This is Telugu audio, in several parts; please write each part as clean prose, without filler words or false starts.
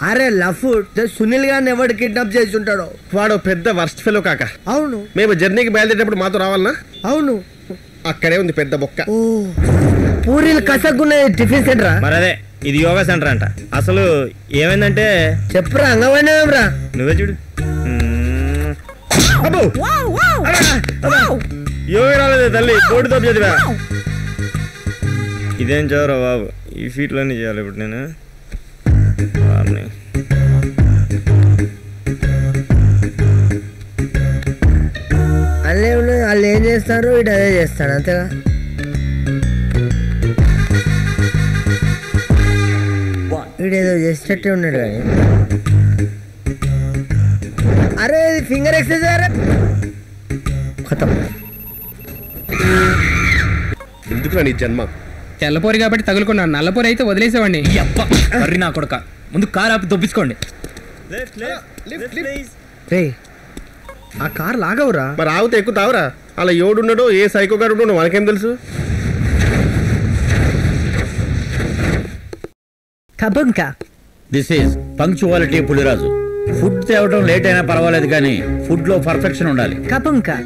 అరే లఫ్ట్ సునీల్ గారిని ఎవడు కిడ్నాప్ చేసి ఉంటాడో. వాడు పెద్ద వర్స్ట్ ఫెలో కాక. అవును. మేము జర్నీకి బయలుదేరేటప్పుడు మాతో రావాలనా? అవును. అక్కడే ఉంది పెద్ద బొక్క. పూరీలు కసక్కున్నాయి టిఫిన్ సెంటరా? మరి అదే ఇది యోగా సెంటర్ అంట. అసలు ఏమైందంటే చెప్పురా, అంగమైనరా నువ్వే చూడు. యోగా రాలేదు తల్లి, కోటితో చదివా. ఇదేం చదవరా బాబు, ఈ ఫీట్లోనే చేయాలి ఇప్పుడు నేను. అల్లే ఉన్నది, వాళ్ళు ఏం చేస్తారు ఇటు అదే చేస్తాడు అంతేగా. వీడేదో చేసేటట్టే ఉన్నాడు కానీ. అరే ఇది ఫింగర్ ఎక్సర్సైజ్. అరే ఖతం. ఎందుకు నీ జన్మ? తెల్లపోరి కాబట్టి తగులుకున్నాను, నల్లపోరి అయితే వదిలేసేవాడిని. అర్రి నా కొడుక, ముందు కారు ఆపి దొబ్బించుకోండి. ఆ కార్ లాగవురా. మరి ఆగితే ఎక్కుతావురా? అలా ఎవడున్నాడో ఏ సైకో గారు ఉన్నాడో మనకేం తెలుసు. కబంకా. This is punctuality Puliraju. Food తేవడం లేట్ అయినా పర్వాలేదు కానీ ఫుడ్ లో పర్ఫెక్షన్ ఉండాలి. కబంకా.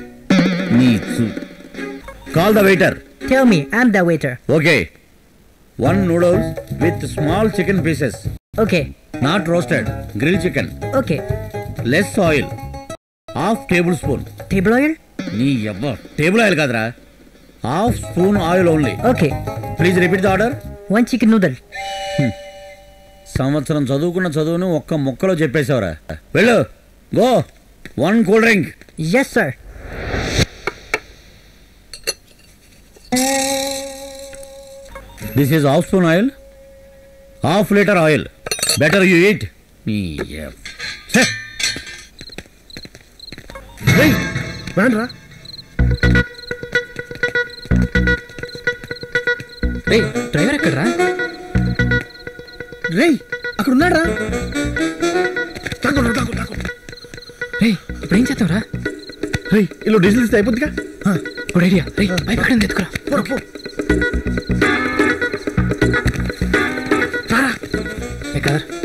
Call the waiter. Tell me, I'm the waiter. Okay. 1 noodles with small chicken pieces. Okay. Not roasted, grilled chicken. Okay. Less oil. Half tablespoon. Table oil? Nee yabba. Table oil kadra. Half spoon oil only. Okay. Please repeat the order. 1 chicken noodle. సంవత్సరం చదువుకున్న చదువును ఒక్క ముక్కలో చెప్పేశావురా. వెళ్ళు. Go. 1 cool drink. Yes sir. This is half spoon oil. Half liter oil. Better you eat. వేండ్రా. డ్రైవర్ ఎక్కడ్రా? రేయ్ అక్కడ ఉన్నాడ్రా. ఇప్పుడు ఏం చేస్తావురా? రేయ్ ఇలా డీజిల్ ఇస్తే అయిపోద్దిగా. Good idea. పైప్ ఎక్కడ ఎత్తుకురా.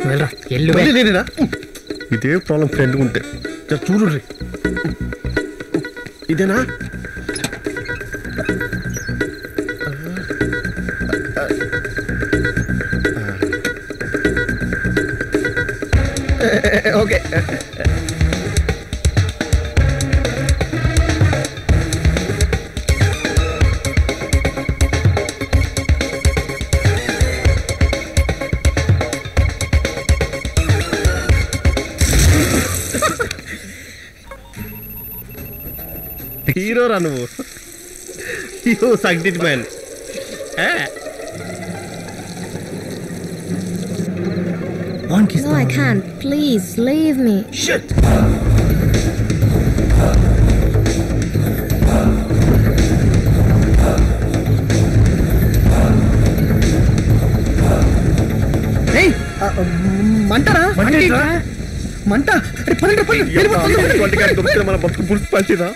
వెళ్ళరా, ఎల్లు. ఇదే ప్రాబ్లం ఫ్రెండ్ ఉంటే చూడు. ఇదేనా? ఓకే. హీరో రా నువ్వు. You succeed man. No, I can't. Please leave me. Shit. Hey, మంటరా? మంట. మన బతుకు పులుసు పంచిరా.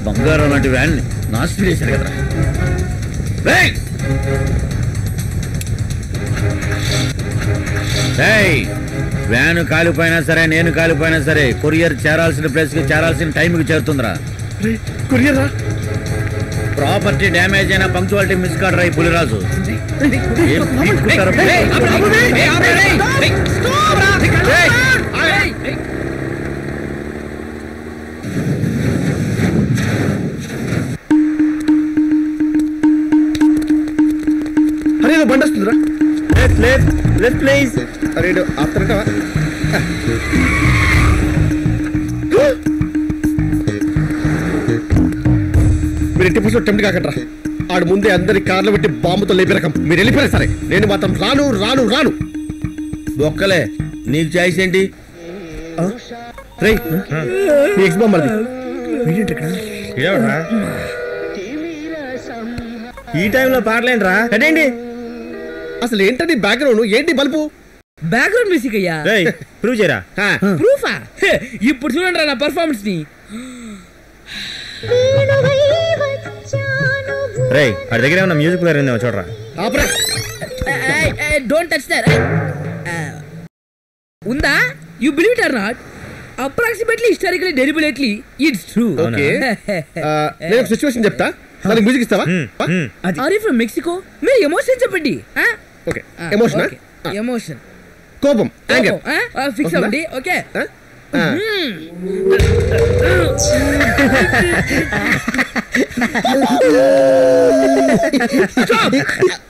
బంగారం లాంటి వ్యాన్ నాశనం చేశారు కదా. వ్యాన్ కాలిపోయినా సరే, నేను కాలిపోయినా సరే, కొరియర్ చేరాల్సిన ప్లేస్ కి చేరాల్సిన టైంకి చేరుతుందిరా. కొరియరా? ప్రాపర్టీ డ్యామేజ్ అయినా పంక్చువాలిటీ మిస్ కాడరా ఈ పులిరాజు. అరే బండి వస్తుందిరా. ప్లీజ్. అరే ఆపుతారంటావా? మీరు 80% టెంప్ట్ కాకండి. ఆడు ముందే అందరి కార్లు పెట్టి బాంబుతో లేపే రకం. మీరు వెళ్ళిపోయినా సరే నేను మాత్రం రాను. ఒక్కలే నీకు చాయిస్ ఏంటి? రేయ్ నీ ఎక్స్ బాంబ్ అది. ఈ టైంలో పాటలేంట్రా? ఏంటి అసలు ఏంటండి బ్యాక్గ్రౌండ్? ఏంటి బల్బు? బ్యాక్గ్రౌండ్ మ్యూజిక్ అయ్యా. ప్రూవ్ చేయరా. ప్రూఫా? ఇప్పుడు చూడండి రా నా పర్ఫార్మెన్స్ ని. రే వాడి దగ్గర ఏమన్నా మ్యూజిక్ ప్లేయర్ ఉందేమో చూడరా. ఆపరా. Don't touch that. ఉందా? You believe it or not, approximately historically deliberately it's true. Okay నేను ఒక సిచ్యువేషన్ చెప్తా, దానికి మ్యూజిక్ ఇస్తావా? Are you from Mexico? మీ ఎమోషన్ చెప్పండి. Okay emotion. ఎమోషన్, కోపం, యాంగర్. ఫిక్స్ అవ్వండి. Okay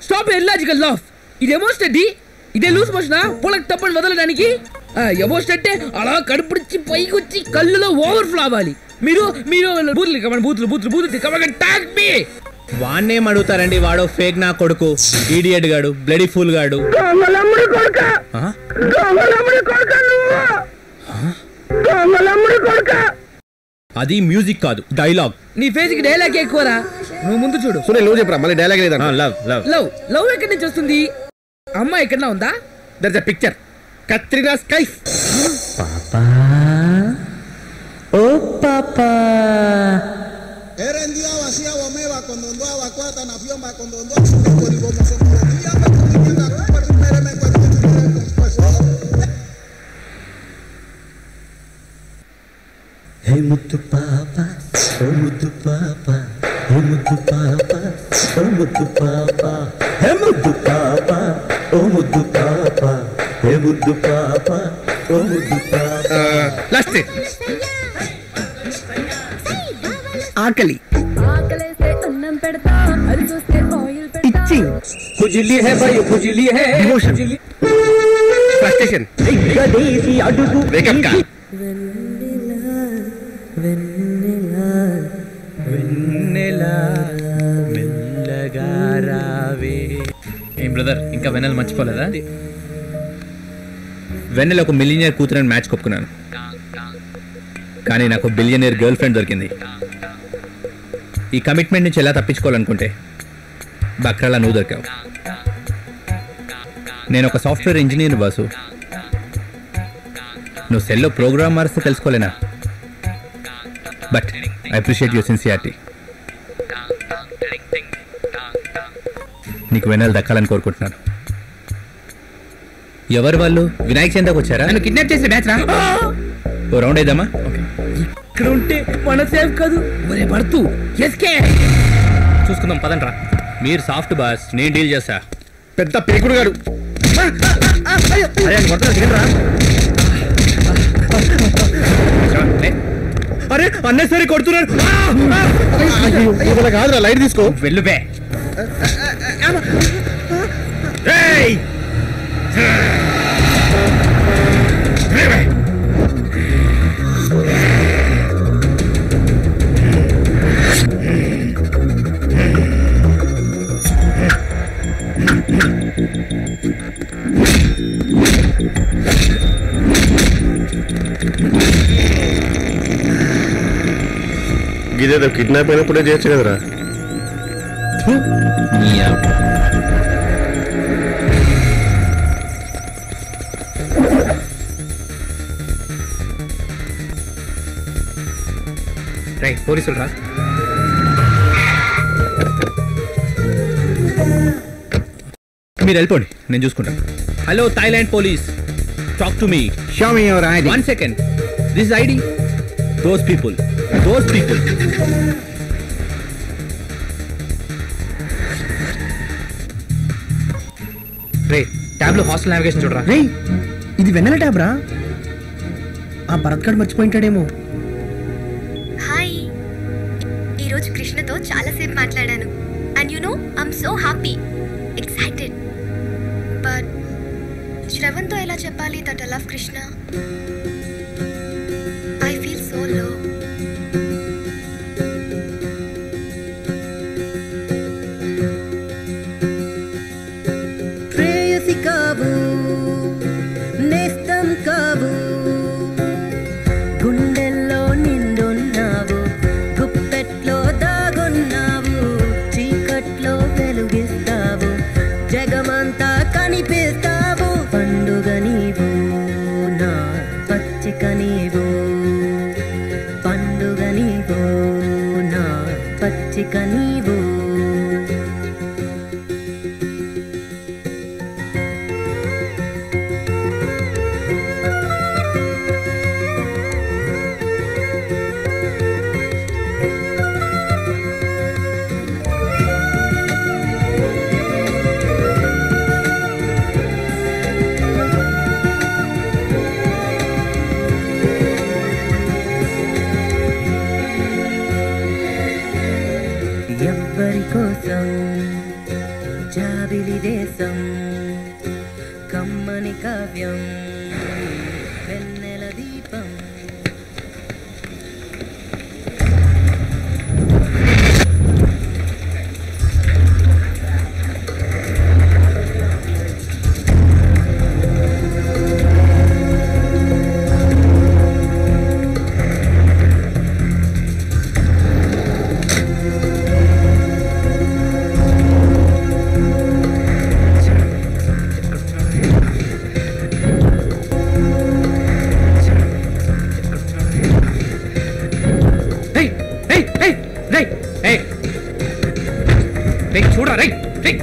stop illogical laugh. ఇది ఎమోషన్ అండి, ఇదే లూజ్ మోషనా? పొలకు తప్పని వదలడానికి. ఎమోషన్ అంటే అలా కడుపుడిచ్చి పైకి వచ్చి కళ్ళులో ఓవర్ఫ్లో అవ్వాలి. మీరు మీరు బూతులు కమని బూతులు బూతులు బూతులు కమని టాక్ మీ. వాడినేం అడుగుతారండి, వాడు ఫేక్ నా కొడుకు, ఈడియట్ గాడు, బ్లడీ ఫూల్ గాడు. అది మ్యూజిక్ కాదు, డైలాగ్. నీ ఫేస్ కి డైలాగ్ ఎక్కువరా, నువ్వు ముందు చూడు. సునీల్ నువ్వు చెప్పరా, మళ్ళీ డైలాగ్ లేదా? లవ్ లవ్ లవ్ లవ్ ఎక్కడి నుంచి వస్తుంది? అమ్మ ఎక్కడన్నా ఉందా? That's a picture, Katrina Kaif. ఓ పాపా Hey mutu papa, oh mutu papa, hey mutu papa, oh mutu papa, hey mutu papa, oh mutu papa, hey mutu papa, oh mutu papa. Last ఆకలి, ఇచ్చి, खुजली है भाई खुजली है, డివోషన్, ఫ్రస్ట్రేషన్, బ్రేకప్ కా. ఏం బ్రదర్, ఇంకా వెన్నెల మర్చిపోలేదా? వెన్నెల ఒక మిలియనియర్ కూతురని మ్యాచ్ కొప్పుకున్నాను, కానీ నాకు బిలియనియర్ గర్ల్ ఫ్రెండ్ దొరికింది. ఈ కమిట్మెంట్ నుంచి ఎలా తప్పించుకోవాలనుకుంటే బక్రాలా నువ్వు దొరికావు. నేను ఒక సాఫ్ట్వేర్ ఇంజనీర్ బాసు, నువ్వు సెల్లో ప్రోగ్రామ్ మారుస్తూ తెలుసుకోలేనా? But I appreciate your sincerity. నీకు వెన్నెల దక్కాలని కోరుకుంటున్నాను. ఎవరు వాళ్ళు? వినాయక చందాకు వచ్చారా? నన్ను కిడ్నాప్ చేసిన బ్యాచ్ రా. ఓ రౌండ్ వేద్దామా? ఇక్కడ ఉంటే మన సేఫ్ కాదు. ఒరే పడుతూ ఎస్కే చూసుకుందాం పదండ్రా. మీరు సాఫ్ట్ బాస్, నేను డీల్ చేస్తా. పెద్ద పేకుడు గారు. అరే అన్నెసరీ కొడుతున్నారు. కాదురా, లైట్ తీసుకో. వెళ్ళుబే. ఇదేదో కిడ్నాప్ అయినప్పుడే చేయొచ్చు కదరా. పోలీసులు రా. మీరు వెళ్ళిపోండి, నేను చూసుకుంటాను. Hello Thailand police, talk to me. Show me your ID. 1 second. This is ID. Those people. Ray tab లో హాస్టల్ నావిగేషన్ చూడరా. రేయ్ ఇది వెన్నెల ట్యాబ్ రా. ఆ భరత్ గారు మర్చిపోయింటాడేమో. హాయ్, ఈరోజు కృష్ణతో చాలాసేపు మాట్లాడాను. And you know I'm so happy, excited. But శ్రవణ్తో ఎలా చెప్పాలి that I love Krishna? I feel so low. ప్రేయసి కావు, నేస్తం కావు, గుండెల్లో నిండున్నావు, గుప్పెట్లో దాగున్నావు, చీకట్లో వెలుగిస్తావు, జగమంతా కనిపిస్తావు, పండుగ నీవు నా పచ్చ దీపం జాబిలి దేశం కమ్మని కావ్యం వెన్నెల దీపం. చూడరా రై రై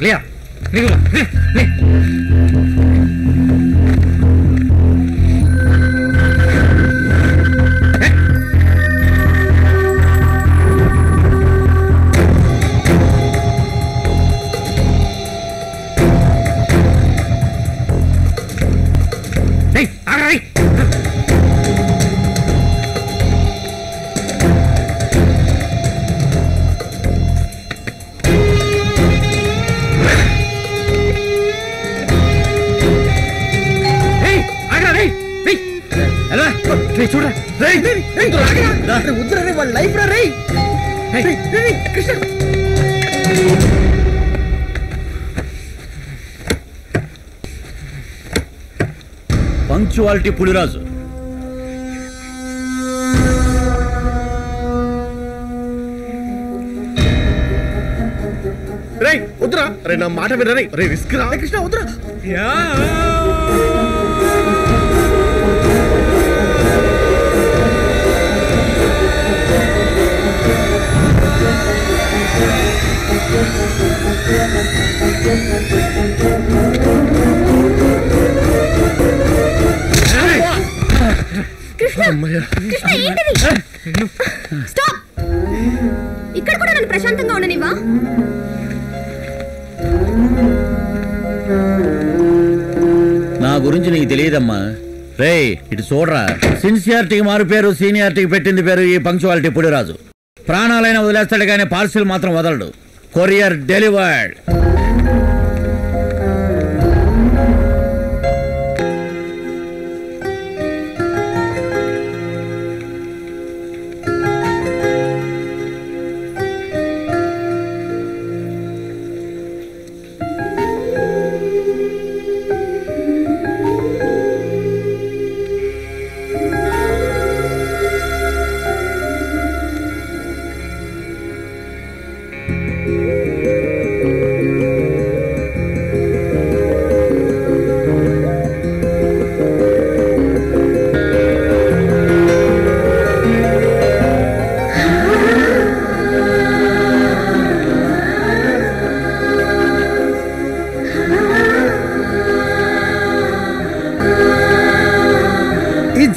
Lea, Nicola, చూడరా ఉద్దరే వాళ్ళ లైఫ్ రా రే కృష్ణ. పంక్చువాలిటీ పులిరాజు. రే వద్దురా రే నా మాట వినరా రే రిస్క్ రా కృష్ణ వద్దురా. ఇక్కడ కూడా నన్ను ప్రశాంతంగా ఉండనివ్వా? నా గురించి నీకు తెలియదమ్మా. రే ఇటు చూడరా, సిన్సియారిటీకి మారు పేరు, సీనియారిటీకి పెట్టింది పేరు ఈ పంక్చువాలిటీ పులిరాజు. ప్రాణాలైనా వదిలేస్తాడు కానీ పార్సిల్ మాత్రం వదలడు. Courier delivered.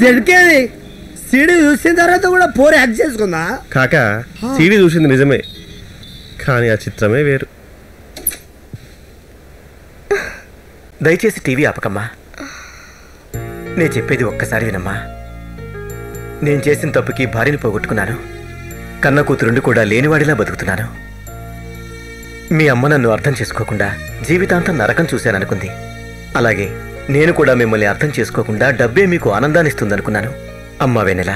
జడ్కేది సీడీ చూసిన తర్వాత కూడా పోరు యాక్ట్ చేసుకుందా? కాక సీడీ చూసింది నిజమే, కానీ ఆ చిత్రమే వేరు. దయచేసి టీవీ ఆపకమ్మా. నేను చెప్పేది ఒక్కసారి వినమ్మా. నేను చేసిన తప్పుకి భార్యని పోగొట్టుకున్నాను. కన్న కూతురుండి కూడా లేనివాడిలా బతుకుతున్నాను. మీ అమ్మ నన్ను అర్థం చేసుకోకుండా జీవితాంతం నరకం చూశాననుకుంది. అలాగే నేను కూడా మిమ్మల్ని అర్థం చేసుకోకుండా డబ్బే మీకు ఆనందాన్నిస్తుందనుకున్నాను. అమ్మా వెన్నెల,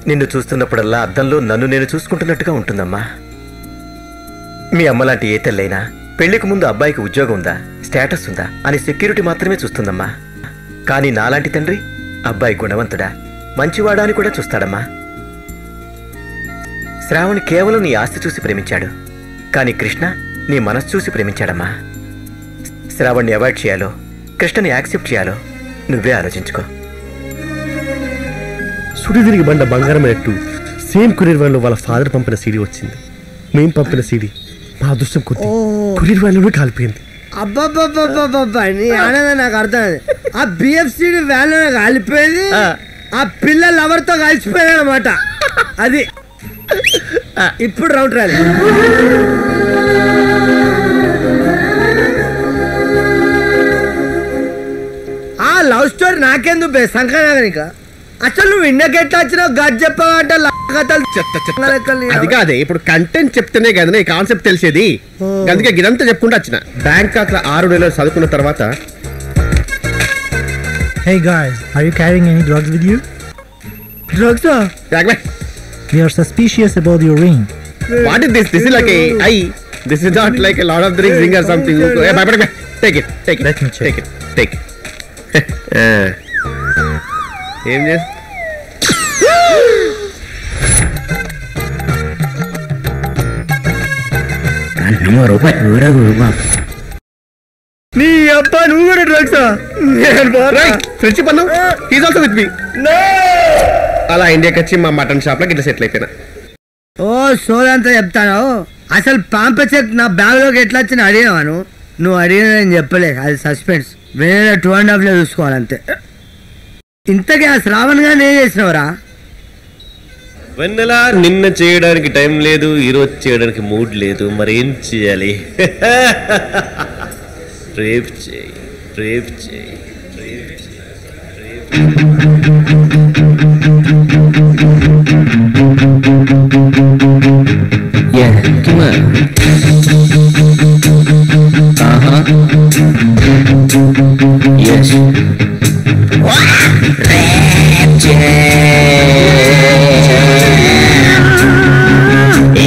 నిన్ను చూస్తున్నప్పుడల్లా అద్దంలో నన్ను నేను చూసుకుంటున్నట్టుగా ఉంటుందమ్మా. మీ అమ్మలాంటి ఏ తల్లైనా పెళ్లికి ముందు అబ్బాయికి ఉద్యోగం ఉందా, స్టేటస్ ఉందా అని సెక్యూరిటీ మాత్రమే చూస్తుందమ్మా. కానీ నాలాంటి తండ్రి అబ్బాయి గుణవంతుడా, మంచివాడా అని కూడా చూస్తాడమ్మా. శ్రావణ్ కేవలం నీ ఆస్తి చూసి ప్రేమించాడు, కానీ కృష్ణ నీ మనసు చూసి ప్రేమించాడమ్మా. శ్రావణ్ని అవాయిడ్ చేయాలో, కృష్ణని యాక్సెప్ట్ చేయాలో నువ్వే ఆలోచించుకో. సుడి తిరిగి బండ బంగారమైనట్టు సేమ్ కొరియర్ వ్యాన్లో వాళ్ళ ఫాదర్ పంపిన సీడీ వచ్చింది. మేము పంపిన సీడీ మా అదృష్టం కొద్ది కొరియర్ వ్యాన్లో కాలిపోయింది. అబ్బాబ్బాబ్బాబ్బా నీ ఆనందం నాకు అర్థమైంది. ఆ బిఎఫ్సిడి వ్యాన్లో కాలిపోయింది, ఆ పిల్లలు ఎవరితో కలిసిపోయాయి అనమాట. అది ఇప్పుడు రౌండ్ రాలి. ఆ లవ్ స్టోరీ నాకెందుకు సంక్రాంతిక అసలు నువ్వు ఇండియాకి ఎట్లా వచ్చినావు గది చెప్పావంటే అది కాదే, ఇప్పుడు కంటెంట్ చెప్తేనే కదా ఈ కాన్సెప్ట్ తెలిసేది. అందుకే ఇదంతా చెప్పుకుంటూ వచ్చిన. బ్యాంకాక్ లో 6 నెలలు చదువుకున్న తర్వాత Hey guys, are you carrying any drugs with you? drugs? We are suspicious about your ring. What is this? This is like this is not like a Lord of the Rings ring or something. Take it. Let me check. Take it. ఏం చేస్తా నీ అబ్బా నువ్వు కూడా డ్రగ్సా? ఫ్రెండ్షిప్ అన్నావు. He's also with me. అలా ఇండియాకి వచ్చి మా మటన్ షాప్ లో ఇట్లా సెటిల్ అయిపోయినా. ఓ సోదంతా చెప్తాను. అసలు పాంపచెక్ నా బ్యాగ్ లోకి ఎట్లా వచ్చిన అడిగాను. నువ్వు అడిగిన నేను చెప్పలేదు, అది సస్పెన్స్. వేరే 2.5 చూసుకోవాలంతే. ఇంతకీ ఆ శ్రావణ్ గా నేను చేసినవరా? వెన్నెల నిన్న చేయడానికి టైం లేదు, ఈరోజు చేయడానికి మూడ్ లేదు, మరి ఏం చేయాలి? రేపు చేయి. Yeah, come on. Yes.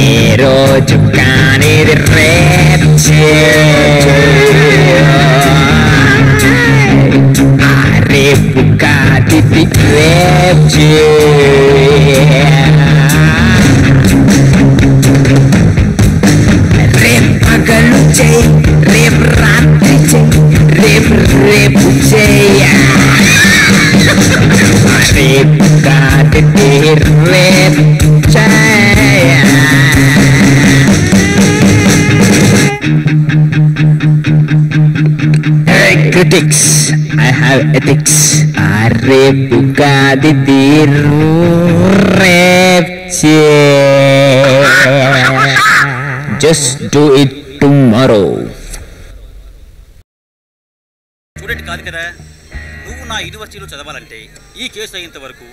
ఏ రోజు కానీ రేపు కాది రేపు పగలు చేయి, రేపు రాత్రి చేయి, రేపు చేయ రేపు కాది రేపు చేయ. Critics, I have ethics. రేపు కాది రేపు just do it tomorrow. Student కాదు కదా నువ్వు. నా యూనివర్సిటీలో చదవాలంటే ఈ కేసు అయ్యేంత వరకు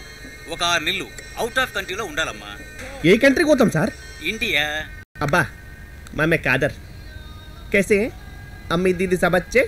ఒక 6 నెలలు అవుట్ ఆఫ్ కంట్రీలో ఉండాలమ్మా. ఏ కంట్రీకి పోతాం సార్? ఇండియా. అబ్బా మమ్మే కాదర్ కేసే అమ్మి దీది సబచ్చే